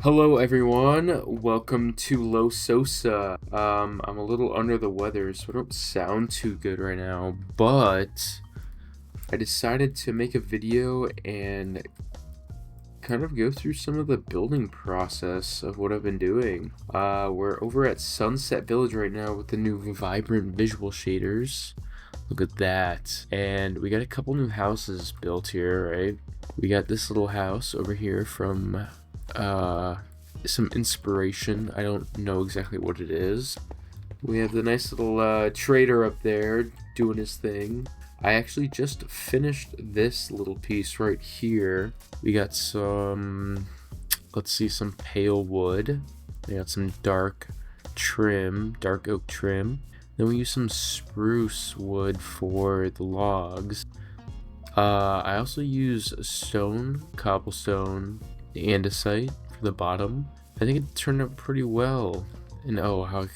Hello everyone, welcome to Lo Sosa. I'm a little under the weather, so I don't sound too good right now, but I decided to make a video and kind of go through some of the building process of what I've been doing. We're over at Sunset Village right now with the new vibrant visual shaders. Look at that. And we got a couple new houses built here, right? We got this little house over here from some inspiration. I don't know exactly what it is. We have the nice little trader up there doing his thing. I actually just finished this little piece right here. We got some, let's see, some pale wood. We got some dark oak trim. Then we use some spruce wood for the logs. I also use stone, cobblestone, andesite for the bottom. I think it turned out pretty well. And oh, how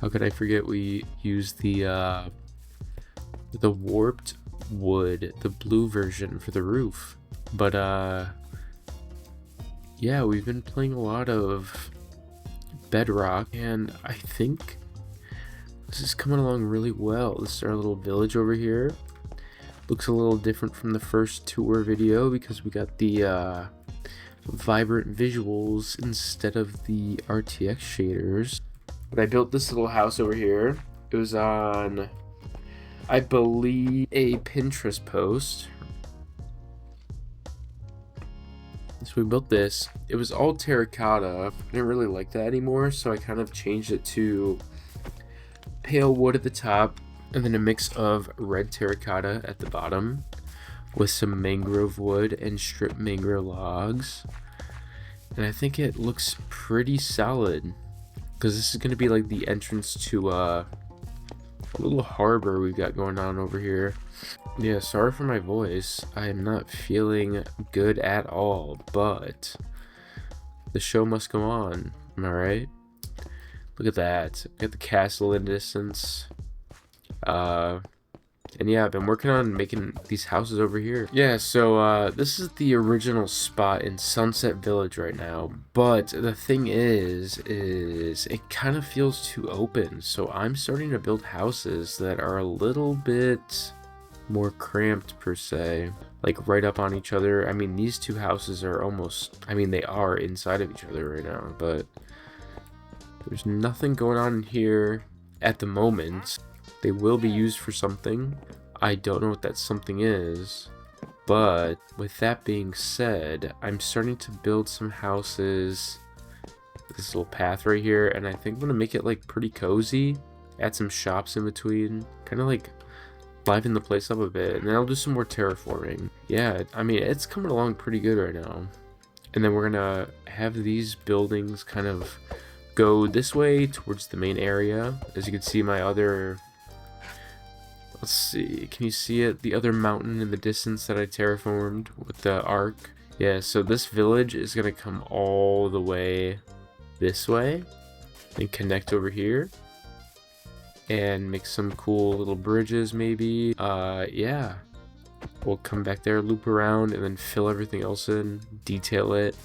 could I forget we used the warped wood, the blue version for the roof. But yeah, we've been playing a lot of Bedrock, and I think this is coming along really well. This is our little village over here. Looks a little different from the first tour video because we got the vibrant visuals instead of the RTX shaders. But I built this little house over here. It was on, I believe, a Pinterest post. So we built this. It was all terracotta. I didn't really like that anymore, so I kind of changed it to pale wood at the top and then a mix of red terracotta at the bottom with some mangrove wood and stripped mangrove logs. And I think it looks pretty solid because this is going to be like the entrance to a little harbor we've got going on over here. Yeah, sorry for my voice. I am not feeling good at all, but the show must go on. Am I right? Look at that. Got the castle in distance. And yeah, I've been working on making these houses over here. Yeah, so this is the original spot in Sunset Village right now. But the thing is it kind of feels too open. So I'm starting to build houses that are a little bit more cramped per se. Like right up on each other. I mean, these two houses are almost, I mean, they are inside of each other right now. But there's nothing going on in here at the moment. They will be used for something. I don't know what that something is. But with that being said, I'm starting to build some houses. This little path right here. And I think I'm going to make it like pretty cozy. Add some shops in between. Kind of like liven the place up a bit. And then I'll do some more terraforming. Yeah, I mean, it's coming along pretty good right now. And then we're going to have these buildings kind of go this way towards the main area. As you can see, my other... Let's see, can you see it? The other mountain in the distance that I terraformed with the arc. Yeah, so this village is going to come all the way this way and connect over here and make some cool little bridges maybe. Yeah, we'll come back there, loop around, and then fill everything else in, detail it.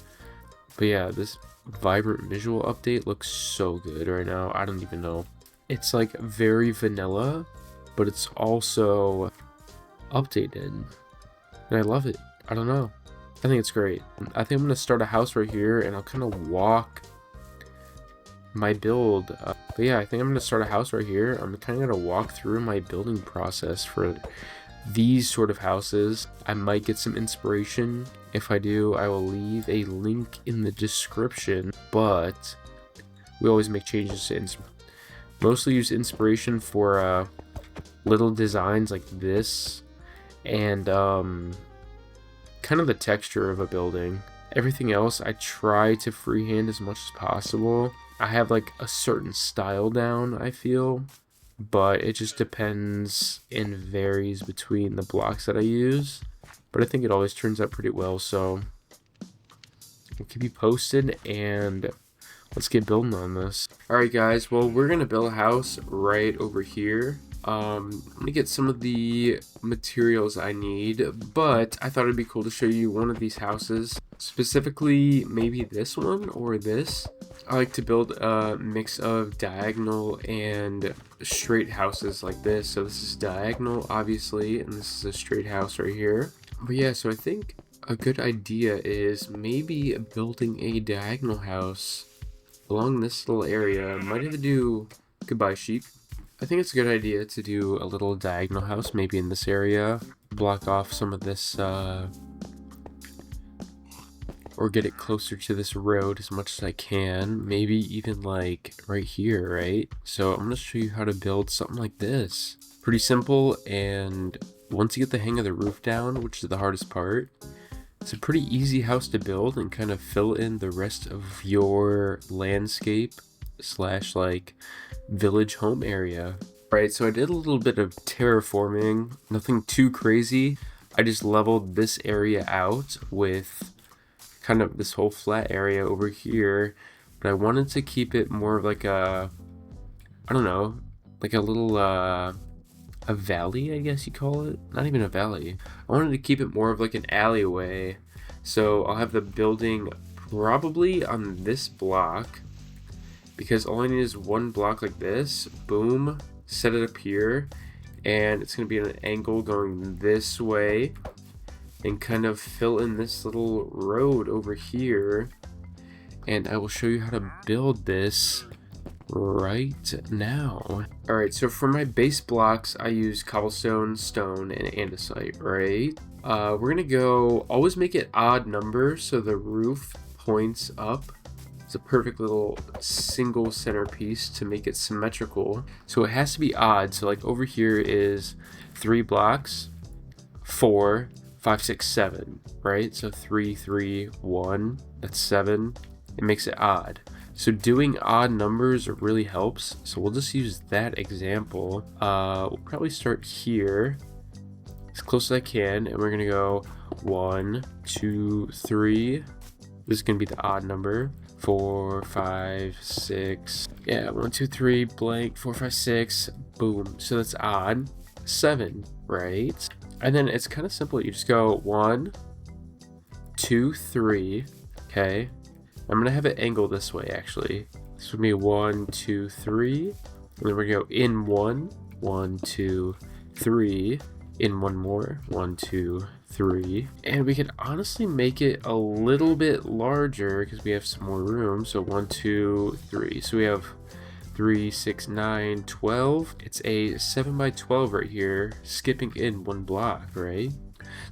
But yeah, this vibrant visual update looks so good right now. I don't even know. It's like very vanilla, but it's also updated, and I love it. I don't know. I think it's great. I think I'm gonna start a house right here, and I'll kind of walk my build. But yeah, I think I'm gonna start a house right here. I'm kind of gonna walk through my building process for these sort of houses. I might get some inspiration. If I do, I will leave a link in the description, but we always make changes to mostly use inspiration for little designs like this and kind of the texture of a building. Everything else I try to freehand as much as possible. I have like a certain style down, I feel, but it just depends and varies between the blocks that I use. But I think it always turns out pretty well, so we'll keep you posted and let's get building on this. Alright guys, well, we're gonna build a house right over here. I'm gonna get some of the materials I need, but I thought it'd be cool to show you one of these houses. Specifically, maybe this one or this. I like to build a mix of diagonal and straight houses like this. So this is diagonal, obviously, and this is a straight house right here. But yeah, so I think a good idea is maybe building a diagonal house along this little area. Might have to do goodbye sheep. I think it's a good idea to do a little diagonal house maybe in this area. Block off some of this or get it closer to this road as much as I can. Maybe even like right here, right? So I'm gonna show you how to build something like this. Pretty simple, and once you get the hang of the roof down, which is the hardest part, it's a pretty easy house to build and kind of fill in the rest of your landscape slash like village home area. Right, so I did a little bit of terraforming, nothing too crazy. I just leveled this area out with kind of this whole flat area over here, but I wanted to keep it more of like a, I don't know, like a little a valley, I guess you call it. Not even a valley. I wanted to keep it more of like an alleyway. So I'll have the building probably on this block, because all I need is one block like this. Boom, set it up here, and it's gonna be at an angle going this way, and kind of fill in this little road over here. And I will show you how to build this right now. All right, so for my base blocks, I use cobblestone, stone, and andesite, right? We're gonna go, always make it odd numbers so the roof points up. It's a perfect little single centerpiece to make it symmetrical. So it has to be odd. So like over here is 3 blocks, 4, 5, 6, 7, right? So 3, 3, 1, that's 7. It makes it odd. So doing odd numbers really helps. So we'll just use that example. We'll probably start here as close as I can, and we're gonna go 1, 2, 3. This is gonna be the odd number. 4, 5, 6. Yeah, 1, 2, 3, blank, 4, 5, 6. Boom. So that's odd. 7, right? And then it's kind of simple. You just go 1, 2, 3. Okay. I'm gonna have it angled this way actually. This would be 1, 2, 3. And then we're gonna go in 1, 1, 2, 3. In one more, 1, 2, 3. And we could honestly make it a little bit larger because we have some more room. So 1, 2, 3. So we have 3, 6, 9, 12. It's a 7 by 12 right here, skipping in 1 block, right?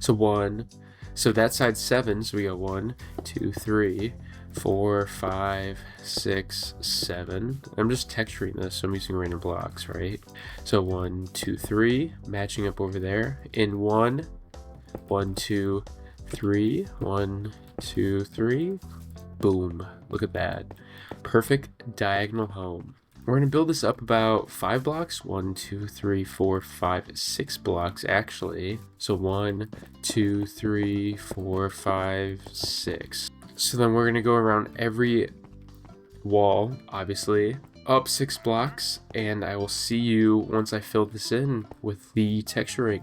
So 1. So that side's 7. So we got 1, 2, 3, 4, 5, 6, 7. I'm just texturing this, so I'm using random blocks, right? So 1, 2, 3, matching up over there. In 1, 1, 2, 3, 1, 2, 3. Boom. Look at that. Perfect diagonal home. We're going to build this up about 5 blocks. 1, 2, 3, 4, 5, 6 blocks actually. So 1, 2, 3, 4, 5, 6. So then we're going to go around every wall, obviously, up 6 blocks, and I will see you once I fill this in with the texturing.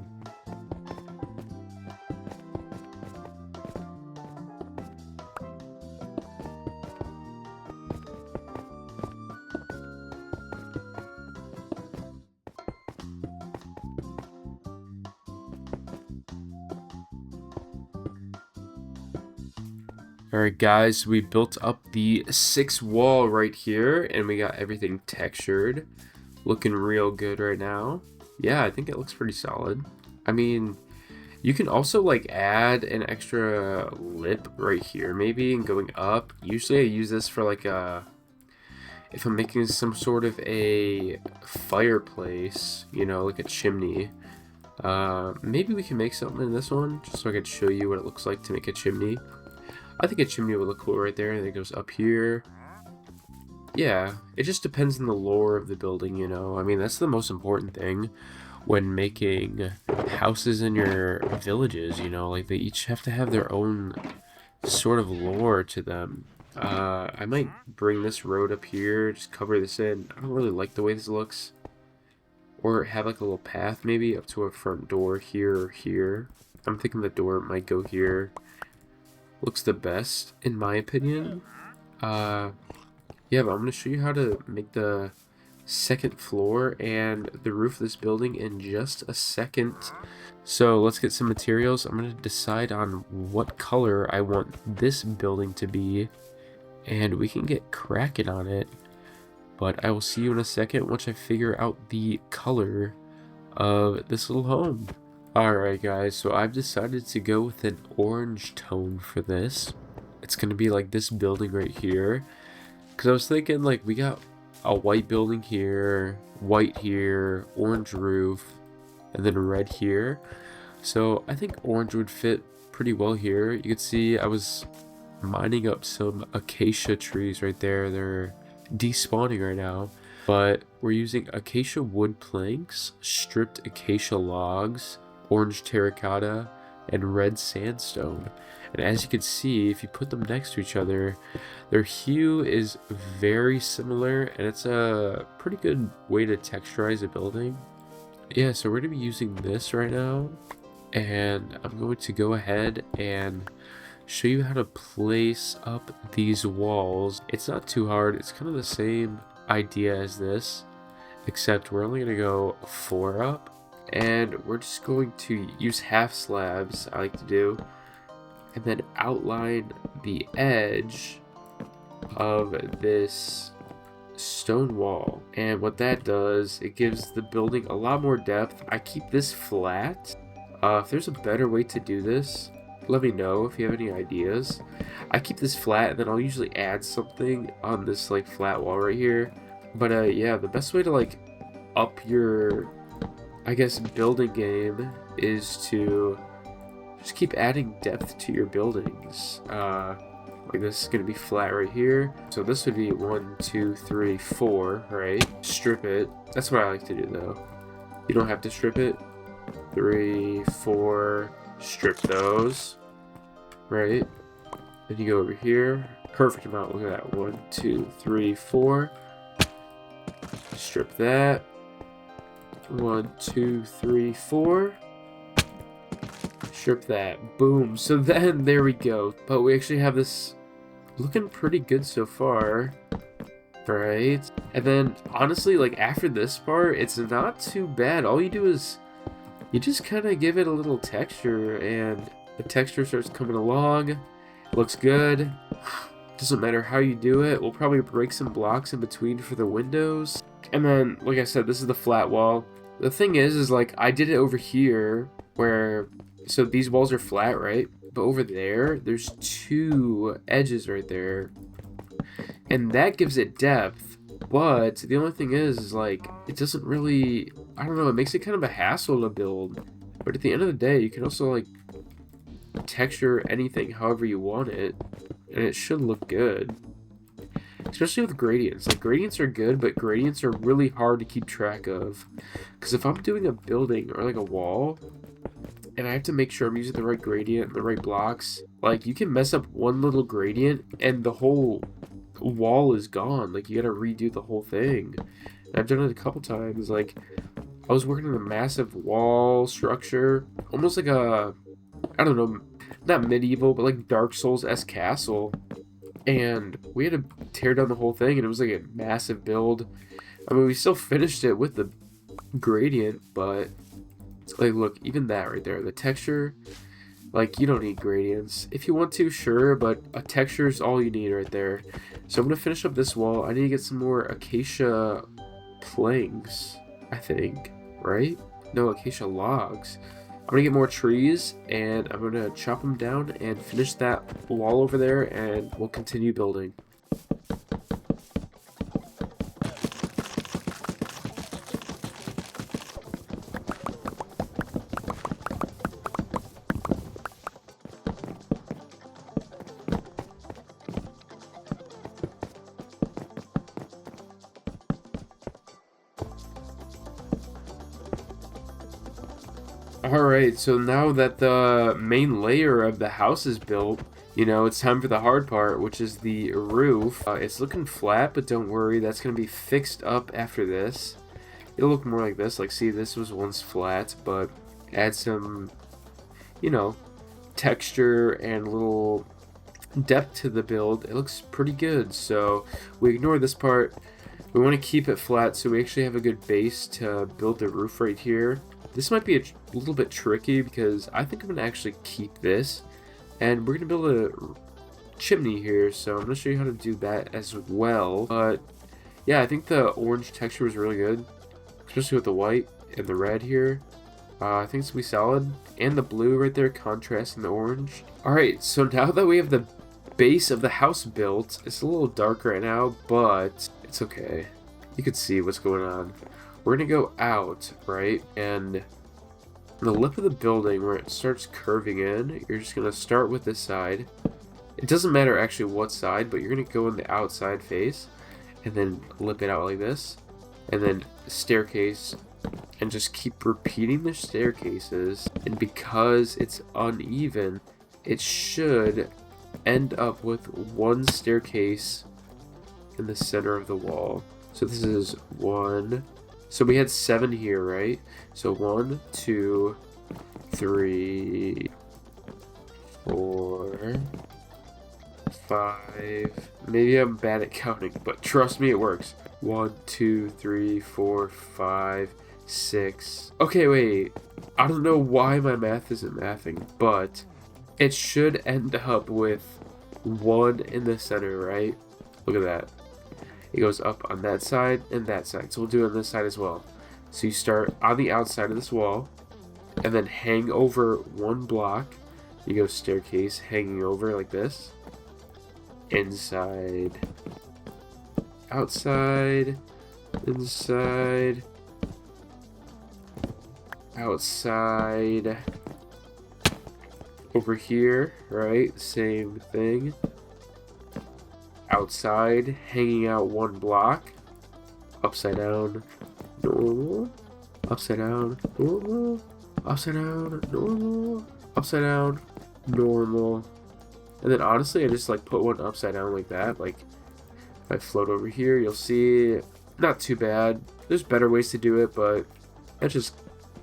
Alright guys, we built up the 6th wall right here, and we got everything textured. Looking real good right now. Yeah, I think it looks pretty solid. I mean, you can also like add an extra lip right here maybe, and going up. Usually I use this for like a, if I'm making some sort of a fireplace, you know, like a chimney. Maybe we can make something in this one, just so I could show you what it looks like to make a chimney. I think a chimney would look cool right there, and it goes up here. Yeah, it just depends on the lore of the building, you know. I mean, that's the most important thing when making houses in your villages, you know. Like, they each have to have their own sort of lore to them. I might bring this road up here, just cover this in. I don't really like the way this looks. Or have like a little path maybe up to a front door here or here. I'm thinking the door might go here. looks the best in my opinion. Yeah, but I'm gonna show you how to make the second floor and the roof of this building in just a second. So let's get some materials. I'm gonna decide on what color I want this building to be, and we can get cracking on it. But I will see you in a second once I figure out the color of this little home. Alright guys, so I've decided to go with an orange tone for this. It's gonna be like this building right here. Because I was thinking, like, we got a white building here, white here, orange roof, and then red here. So I think orange would fit pretty well here. You can see I was mining up some acacia trees right there. They're despawning right now. But we're using acacia wood planks, stripped acacia logs, orange terracotta, and red sandstone. And as you can see, if you put them next to each other, their hue is very similar, and it's a pretty good way to texturize a building. Yeah, so we're going to be using this right now, and I'm going to go ahead and show you how to place up these walls. It's not too hard. It's kind of the same idea as this, except we're only going to go 4 up, and we're just going to use half slabs, I like to do, and then outline the edge of this stone wall. And what that does, it gives the building a lot more depth. I keep this flat. If there's a better way to do this, let me know if you have any ideas. I keep this flat, and then I'll usually add something on this like flat wall right here. But yeah, the best way to like up your, I guess, building game is to just keep adding depth to your buildings. Like this is gonna be flat right here. So this would be 1, 2, 3, 4, right? Strip it. That's what I like to do though. You don't have to strip it. 3, 4, strip those. Right? Then you go over here. Perfect amount. Look at that. 1, 2, 3, 4. Strip that. 1, 2, 3, 4. Strip that. Boom. So then there we go. But we actually have this looking pretty good so far. Right? And then honestly, like after this part, it's not too bad. All you do is you just kind of give it a little texture, and the texture starts coming along. It looks good. Doesn't matter how you do it. We'll probably break some blocks in between for the windows. And then, like I said, this is the flat wall. The thing is like I did it over here where, so these walls are flat, right? But over there, there's 2 edges right there. And that gives it depth. But the only thing is like, it doesn't really, I don't know, it makes it kind of a hassle to build. But at the end of the day, you can also like texture anything however you want it, and it should look good. Especially with gradients. Like gradients are good, but gradients are really hard to keep track of. Because if I'm doing a building or like a wall, and I have to make sure I'm using the right gradient and the right blocks, like you can mess up one little gradient and the whole wall is gone. Like you gotta redo the whole thing. And I've done it a couple times. Like I was working on a massive wall structure, almost like a, I don't know, not medieval, but like Dark Souls-esque castle. And we had to tear down the whole thing, and it was like a massive build. I mean, we still finished it with the gradient, but it's like, look, even that right there, the texture, like you don't need gradients. If you want to, sure, but a texture is all you need right there. So I'm gonna finish up this wall. I need to get some more acacia planks, I think, right? No, acacia logs. I'm gonna get more trees, and I'm gonna chop them down and finish that wall over there, and we'll continue building. Alright, so now that the main layer of the house is built, you know, it's time for the hard part, which is the roof. It's looking flat, but don't worry, that's going to be fixed up after this. It'll look more like this. Like, see, this was once flat, but add some, you know, texture and little depth to the build. It looks pretty good, so we ignore this part. We want to keep it flat so we actually have a good base to build the roof right here. This might be a little bit tricky because I think I'm going to actually keep this, and we're going to build a chimney here, so I'm going to show you how to do that as well. But yeah, I think the orange texture was really good, especially with the white and the red here. I think it's going to be solid, and the blue right there contrasting the orange. Alright, so now that we have the base of the house built, it's a little dark right now, but it's okay. You can see what's going on. We're gonna go out, right? And the lip of the building where it starts curving in, you're just gonna start with this side. It doesn't matter actually what side, but you're gonna go in the outside face and then lip it out like this. And then staircase, and just keep repeating the staircases. And because it's uneven, it should end up with one staircase in the center of the wall. So this is 1. So we had 7 here, right? So 1, 2, 3, 4, 5. Maybe I'm bad at counting, but trust me, it works. 1, 2, 3, 4, 5, 6. Okay, wait. I don't know why my math isn't mathing, but it should end up with 1 in the center, right? Look at that. It goes up on that side and that side. So we'll do it on this side as well. So you start on the outside of this wall and then hang over 1 block. You go staircase hanging over like this. Inside, outside, inside, outside. Over here, right? Same thing. Outside, hanging out 1 block. Upside down, normal. Upside down, normal. Upside down, normal. Upside down, normal. And then honestly, I just like put 1 upside down like that. Like if I float over here, you'll see not too bad. There's better ways to do it, but that just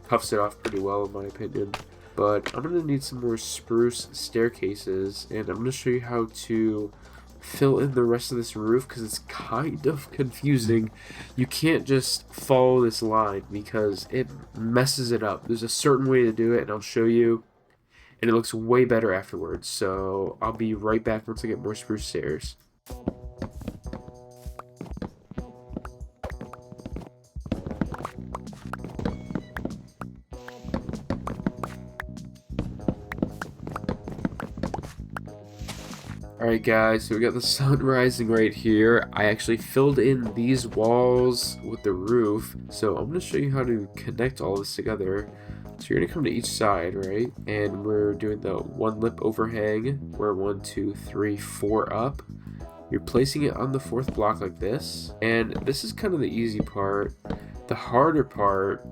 puffs it off pretty well in my opinion. But I'm going to need some more spruce staircases, and I'm going to show you how to fill in the rest of this roof because it's kind of confusing. You can't just follow this line because it messes it up. There's a certain way to do it, and I'll show you, and it looks way better afterwards. So I'll be right back once I get more spruce stairs. Alright guys, so we got the sun rising right here. I actually filled in these walls with the roof, so I'm going to show you how to connect all this together. So you're going to come to each side, right? And we're doing the 1 lip overhang. We're 1, 2, 3, 4 up. You're placing it on the 4th block like this. And this is kind of the easy part. The harder part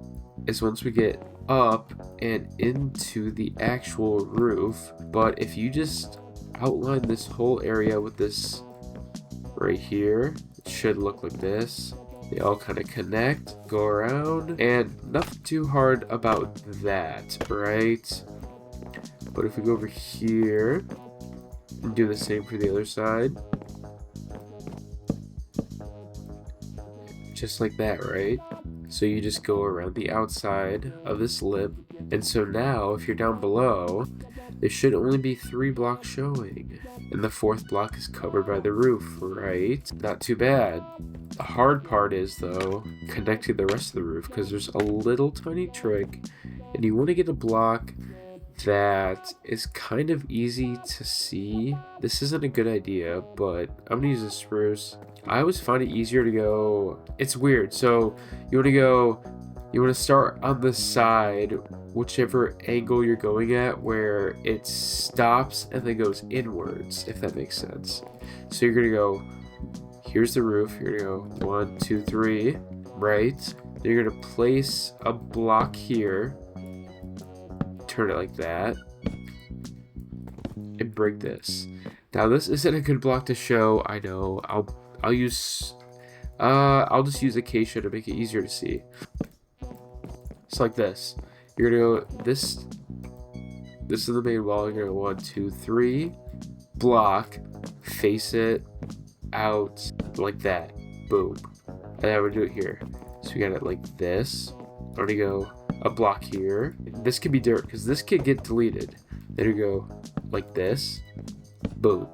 is once we get up and into the actual roof. But if you just outline this whole area with this right here, it should look like this. They all kind of connect, go around, and nothing too hard about that, right? But if we go over here and do the same for the other side, just like that, right? So you just go around the outside of this lip, and so now if you're down below, there should only be 3 blocks showing, and the 4th block is covered by the roof, right? Not too bad. The hard part is, though, connecting the rest of the roof, because there's a little tiny trick, and you want to get a block that is kind of easy to see. This isn't a good idea, but I'm gonna use a spruce. I always find it easier to go, it's weird, so you want to start on the side, whichever angle you're going at, where it stops and then goes inwards, if that makes sense. So you're gonna go, here's the roof, you're gonna go 1, 2, 3, right? Then you're gonna place a block here, turn it like that, and break this. Now this isn't a good block to show, I know. I'll just use acacia to make it easier to see. It's like this. You're gonna go this is the main wall. You're gonna go 1, 2, 3, block, face it out like that. Boom. And then we'll do it here. So we got it like this. I'm gonna go a block here. This could be dirt because this could get deleted. There you go, like this. Boom.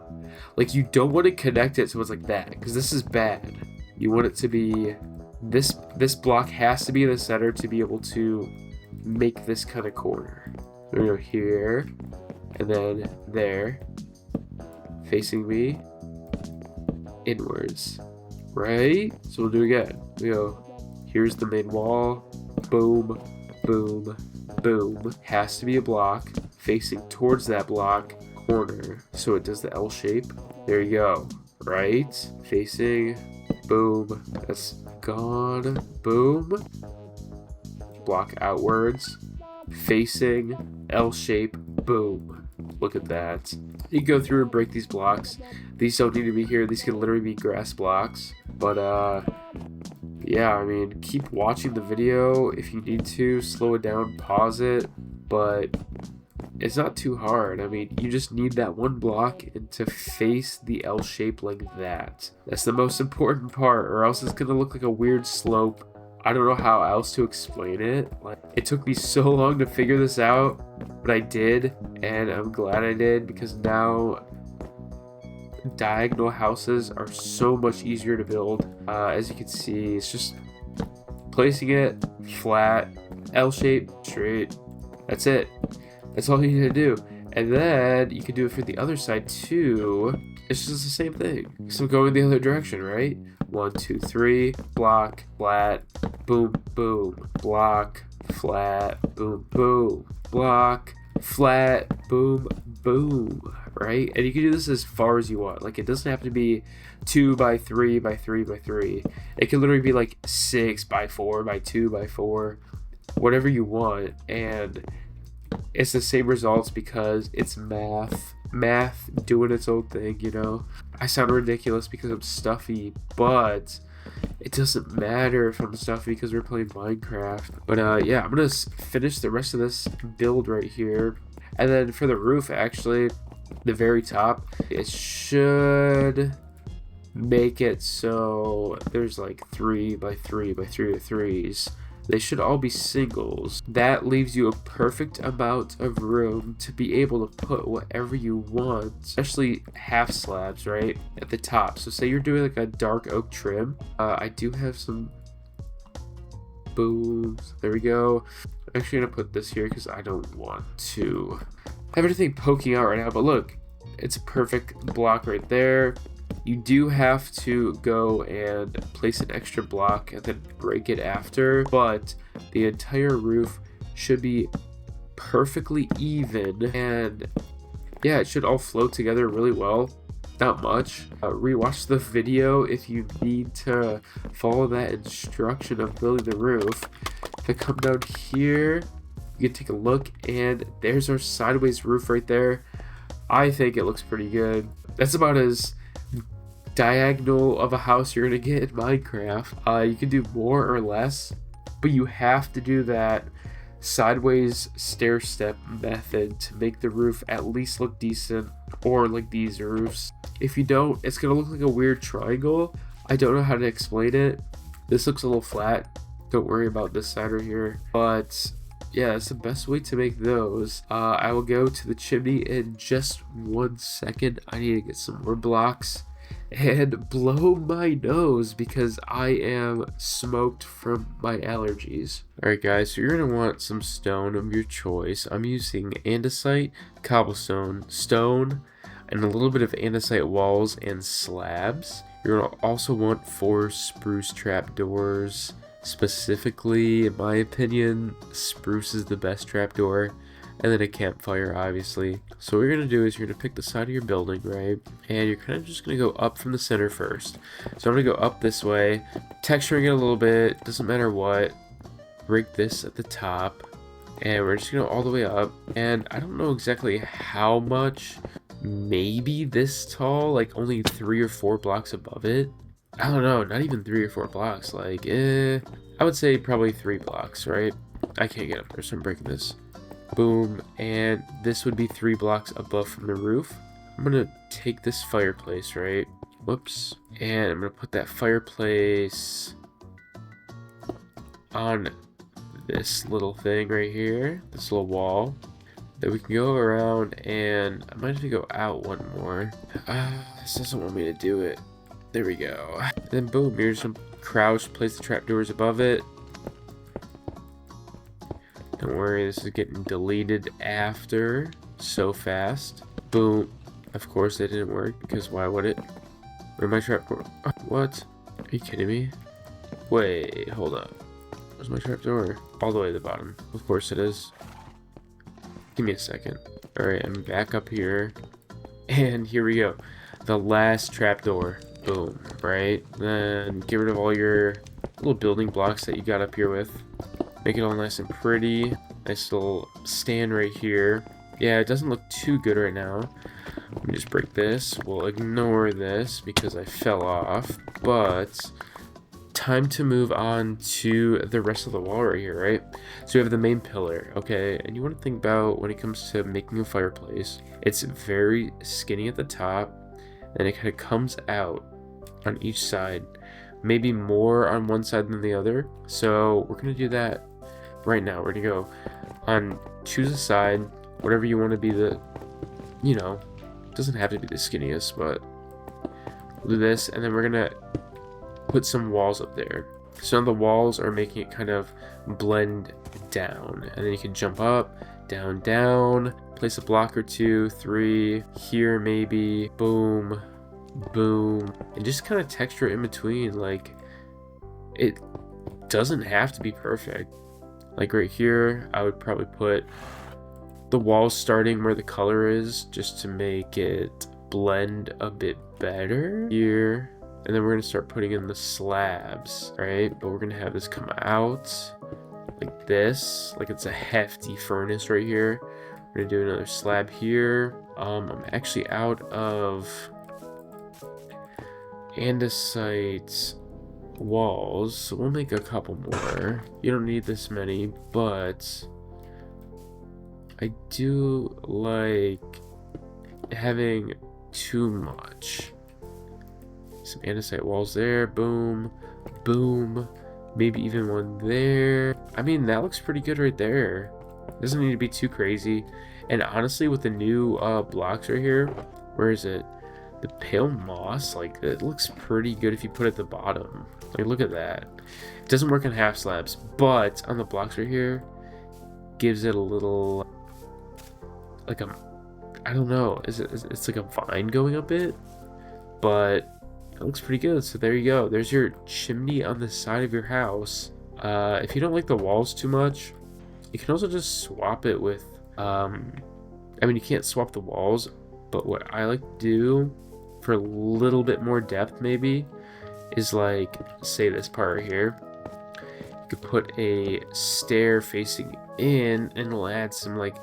Like, you don't want to connect it so it's like that, because this is bad. You want it to be this block has to be in the center to be able to make this kind of corner. There we go, here, and then there, facing me inwards, right? So we'll do it again. We go, here's the main wall. Boom, boom, boom. Has to be a block facing towards that block corner, so it does the L shape. There you go, right? Facing, boom, that's gone, boom. Block outwards, facing, L shape, boom. Look at that. You can go through and break these blocks. These don't need to be here. These can literally be grass blocks. But yeah, I mean, keep watching the video if you need to. Slow it down, pause it, but it's not too hard. I mean, you just need that one block and to face the L shape like that. That's the most important part, or else it's gonna look like a weird slope. I don't know how else to explain it. Like, it took me so long to figure this out, but I did, and I'm glad I did, because now diagonal houses are so much easier to build. As you can see, it's just placing it flat, L shape, straight. That's it. That's all you need to do. And then you can do it for the other side too. It's just the same thing. So going the other direction, right? 1, 2, 3, block, flat, boom, boom, block, flat, boom, boom, block, flat, boom, boom, right? And you can do this as far as you want. Like, it doesn't have to be 2 by 3 by 3 by 3. It can literally be like 6 by 4 by 2 by 4, whatever you want. And it's the same results because it's math doing its own thing, you know. I sound ridiculous because I'm stuffy, but it doesn't matter if I'm stuffy because we're playing Minecraft. But yeah, I'm gonna finish the rest of this build right here, and then for the roof, actually, the very top, it should make it so there's like 3 by 3 by 3 by 3s. They should all be singles. That leaves you a perfect amount of room to be able to put whatever you want, especially half slabs, right, at the top. So say you're doing like a dark oak trim. I do have some booms. There we go. I'm actually gonna put this here because I don't want to have anything poking out right now, but look, it's a perfect block right there. You do have to go and place an extra block and then break it after, but the entire roof should be perfectly even, and yeah, it should all flow together really well. Not much. Rewatch the video if you need to follow that instruction of building the roof. If I come down here, you can take a look, and there's our sideways roof right there. I think it looks pretty good. That's about as diagonal of a house you're gonna get in Minecraft. You can do more or less, but you have to do that sideways stair step method to make the roof at least look decent, or like these roofs. If you don't, it's gonna look like a weird triangle. I don't know how to explain it. This looks a little flat. Don't worry about this side right here, but yeah, it's the best way to make those. I will go to the chimney in just 1 second. I need to get some more blocks and blow my nose because I am smoked from my allergies. Alright guys, so you're going to want some stone of your choice. I'm using andesite, cobblestone, stone, and a little bit of andesite walls and slabs. You're going to also want 4 spruce trapdoors. Specifically, in my opinion, spruce is the best trapdoor. And then a campfire, obviously. So what you're going to do is you're going to pick the side of your building, right? And you're kind of just going to go up from the center first. So I'm going to go up this way, texturing it a little bit, doesn't matter what. Break this at the top. And we're just going to go all the way up. And I don't know exactly how much, maybe this tall, like only 3 or 4 blocks above it. I don't know, not even 3 or 4 blocks. Like, I would say probably 3 blocks, right? I can't get up there, so I'm breaking this. Boom, and this would be 3 blocks above from the roof. I'm gonna take this fireplace, right? Whoops. And I'm gonna put that fireplace on this little thing right here, this little wall. Then we can go around, and I might have to go out one more. This doesn't want me to do it. There we go. And then boom, here's some crouch, place the trapdoors above it. Don't worry, this is getting deleted after so fast. Boom. Of course that didn't work, because why would it? Where'd my trapdoor? What? Are you kidding me? Wait, hold up. Where's my trapdoor? All the way to the bottom. Of course it is. Give me a second. Alright, I'm back up here. And here we go. The last trapdoor. Boom. Right? Then get rid of all your little building blocks that you got up here with. Make it all nice and pretty. Nice little stand right here. Yeah, it doesn't look too good right now. Let me just break this. We'll ignore this because I fell off. But time to move on to the rest of the wall right here, right? So we have the main pillar, okay? And you want to think about when it comes to making a fireplace, it's very skinny at the top, and it kind of comes out on each side, maybe more on one side than the other. So we're gonna do that right now. We're gonna go on, choose a side, whatever you want to be the, you know, doesn't have to be the skinniest, but we'll do this, and then we're gonna put some walls up there. So the walls are making it kind of blend down, and then you can jump up, down, down, place a block or two, 3 here maybe, boom, boom, and just kind of texture in between. Like, it doesn't have to be perfect. Like right here, I would probably put the walls starting where the color is, just to make it blend a bit better here. And then we're gonna start putting in the slabs, right? But we're gonna have this come out like this, like it's a hefty furnace right here. We're gonna do another slab here. I'm actually out of andesite walls, so we'll make a couple more. You don't need this many, but I do like having too much. Some andesite walls there, boom, boom, maybe even one there. I mean, that looks pretty good right there. Doesn't need to be too crazy. And honestly, with the new blocks right here, where is it? The pale moss, like, it looks pretty good if you put it at the bottom. Like, look at that. It doesn't work on half slabs, but on the blocks right here, gives it a little, like a, I don't know, it's like a vine going up it, but it looks pretty good. So there you go. There's your chimney on the side of your house. If you don't like the walls too much, you can also just swap it with, I mean, you can't swap the walls, but what I like to do for a little bit more depth maybe is, like, say this part right here, you could put a stair facing in and it'll add some, like,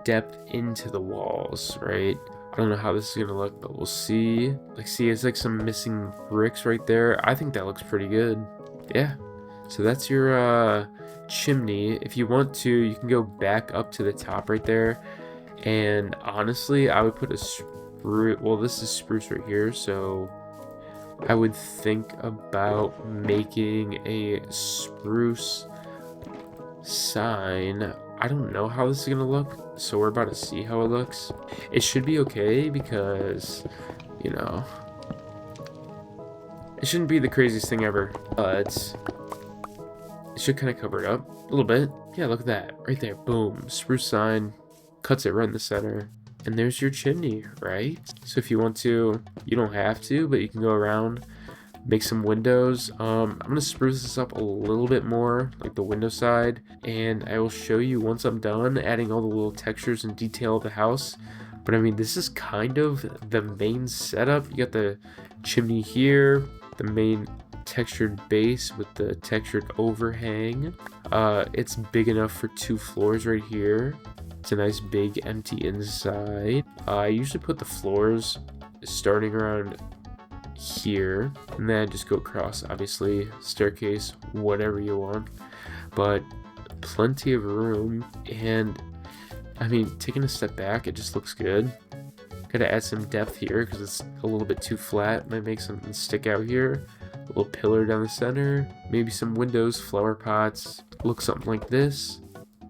depth into the walls, right? I don't know how this is gonna look, but we'll see. Like, see, it's like some missing bricks right there. I think that looks pretty good. Yeah, so that's your chimney. If you want to, you can go back up to the top right there, and honestly, I would put a spruce, well, this is spruce right here, so I would think about making a spruce sign. I don't know how this is gonna look, so we're about to see how it looks. It should be okay because, you know, it shouldn't be the craziest thing ever, but it should kind of cover it up a little bit. Yeah, look at that right there. Boom, spruce sign, cuts it right in the center, and there's your chimney, right? So if you want to, you don't have to, but you can go around, make some windows. I'm gonna spruce this up a little bit more, like the window side, and I will show you once I'm done adding all the little textures and detail of the house. But I mean, this is kind of the main setup. You got the chimney here, the main textured base with the textured overhang. It's big enough for 2 floors right here. It's a nice big empty inside. I usually put the floors starting around here, and then just go across, obviously, staircase, whatever you want, but plenty of room. And I mean, taking a step back, it just looks good. Gotta add some depth here because it's a little bit too flat. Might make something stick out here. A little pillar down the center. Maybe some windows, flower pots. Look something like this.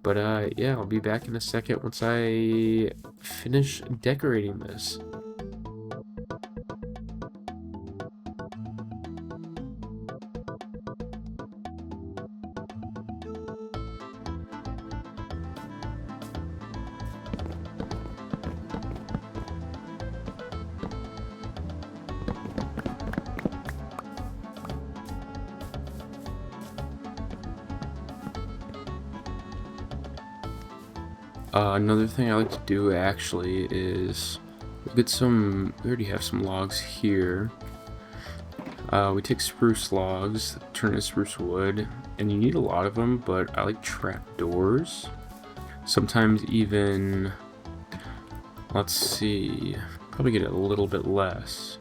But yeah, I'll be back in a second once I finish decorating this. Another thing I like to do actually is we'll get some, we already have some logs here. We take spruce logs, turn to spruce wood, and you need a lot of them, but I like trap doors. Sometimes even, let's see, probably get a little bit less,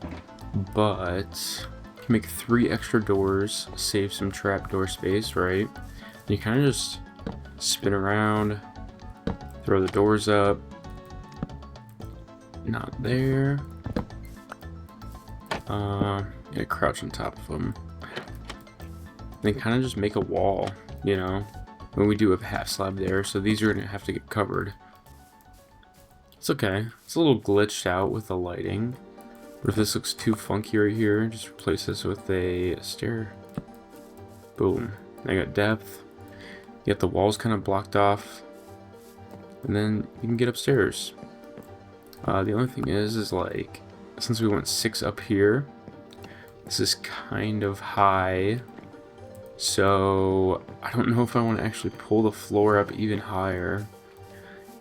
but you can make 3 extra doors, save some trapdoor space, right? And you kind of just spin around, throw the doors up, not there. Yeah, crouch on top of them. Then kind of just make a wall, you know, when we do have a half slab there, so these are gonna have to get covered. It's okay, it's a little glitched out with the lighting, but if this looks too funky right here, just replace this with a stair. Boom. I got depth. You got the walls kind of blocked off, and then you can get upstairs. The only thing is like, since we went 6 up here, this is kind of high, so I don't know if I want to actually pull the floor up even higher.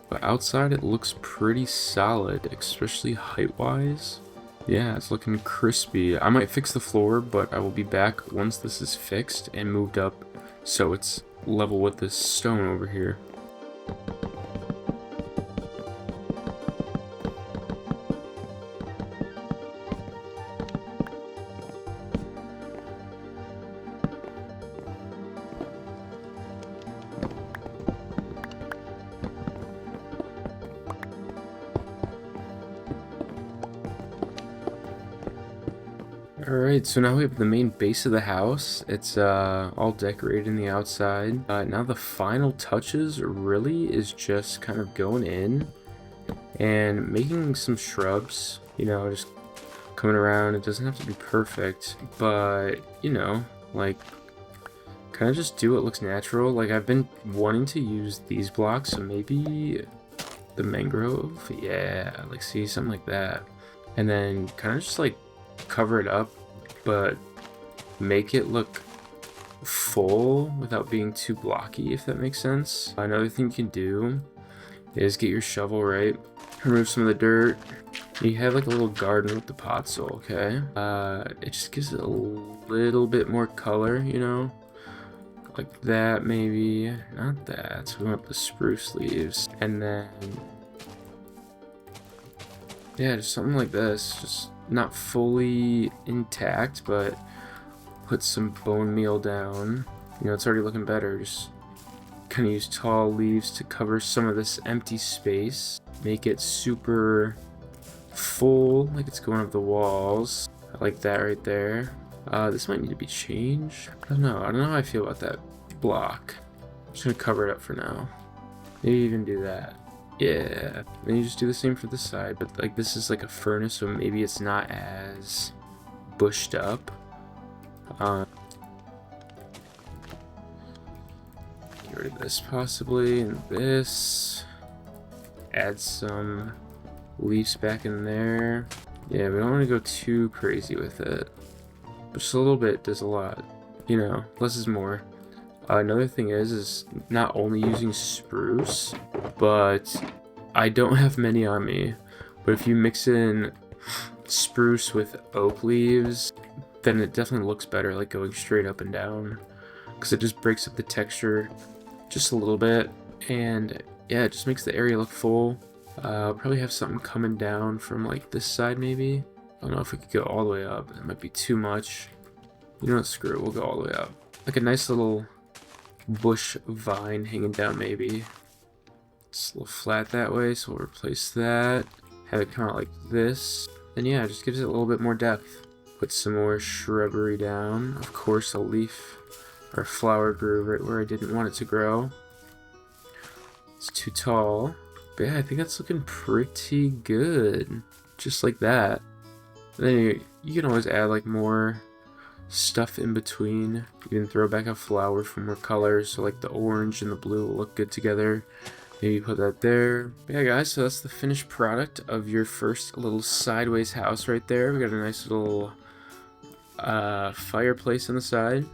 But outside it looks pretty solid, especially height-wise. Yeah, it's looking crispy. I might fix the floor, but I will be back once this is fixed and moved up so it's level with this stone over here. Alright, so now we have the main base of the house. It's all decorated in the outside. Now the final touches really is just kind of going in and making some shrubs, you know, just coming around. It doesn't have to be perfect, but, you know, like, kind of just do what looks natural. Like, I've been wanting to use these blocks, so maybe the mangrove, yeah, like, see, something like that. And then kind of just, like, cover it up, but make it look full without being too blocky, if that makes sense. Another thing you can do is get your shovel, right? Remove some of the dirt. You have like a little garden with the pots, okay? It just gives it a little bit more color, you know? Like that, maybe. Not that. So we want the spruce leaves. And then, yeah, just something like this. Just not fully intact, but put some bone meal down. You know, it's already looking better. Just kind of use tall leaves to cover some of this empty space. Make it super full, like it's going up the walls. I like that right there. This might need to be changed. I don't know how I feel about that block. I'm just gonna cover it up for now. Maybe even do that. Yeah, then you just do the same for this side, but like this is like a furnace, so maybe it's not as bushed up. Get rid of this possibly, and this. Add some leaves back in there. Yeah, we don't want to go too crazy with it, but just a little bit does a lot. You know, less is more. Another thing is not only using spruce, but I don't have many on me, but if you mix in spruce with oak leaves, then it definitely looks better, like going straight up and down, because it just breaks up the texture just a little bit, and yeah, it just makes the area look full. Probably have something coming down from like this side maybe. I don't know if we could go all the way up, it might be too much. You know what, screw it, we'll go all the way up. Like a nice little bush vine hanging down maybe. It's a little flat that way, so we'll replace that. have it come out like this. Then yeah, it just gives it a little bit more depth. Put some more shrubbery down. Of course, a leaf or flower grew right where I didn't want it to grow. It's too tall. But yeah, I think that's looking pretty good. Just like that. And then you can always add like more stuff in between. You can throw back a flower for more colors, so like the orange and the blue will look good together. Maybe put that there. But yeah, guys, so that's the finished product of your first little sideways house right there. We got a nice little fireplace on the side,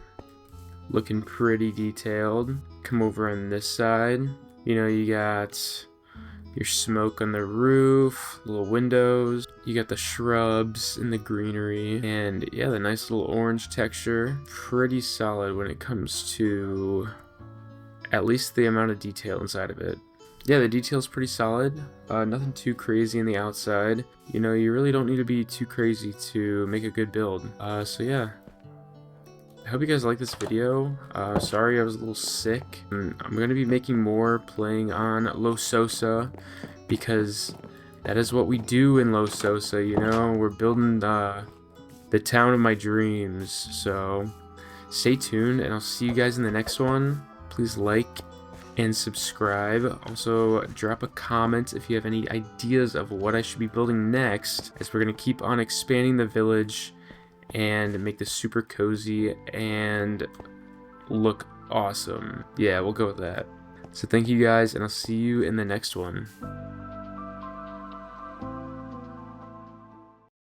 looking pretty detailed. Come over on this side. You know, you got your smoke on the roof, little windows, you got the shrubs and the greenery, and yeah, the nice little orange texture. Pretty solid when it comes to at least the amount of detail inside of it. Yeah, the detail's pretty solid. Nothing too crazy in the outside. You know, you really don't need to be too crazy to make a good build. So yeah. I hope you guys like this video. Sorry I was a little sick. I'm going to be making more playing on Los Sosa because that is what we do in Los Sosa, you know? We're building the town of my dreams. So stay tuned and I'll see you guys in the next one. Please like and subscribe. Also drop a comment if you have any ideas of what I should be building next, as we're going to keep on expanding the village and make this super cozy and look awesome. Yeah, we'll go with that. So thank you guys, and I'll see you in the next one.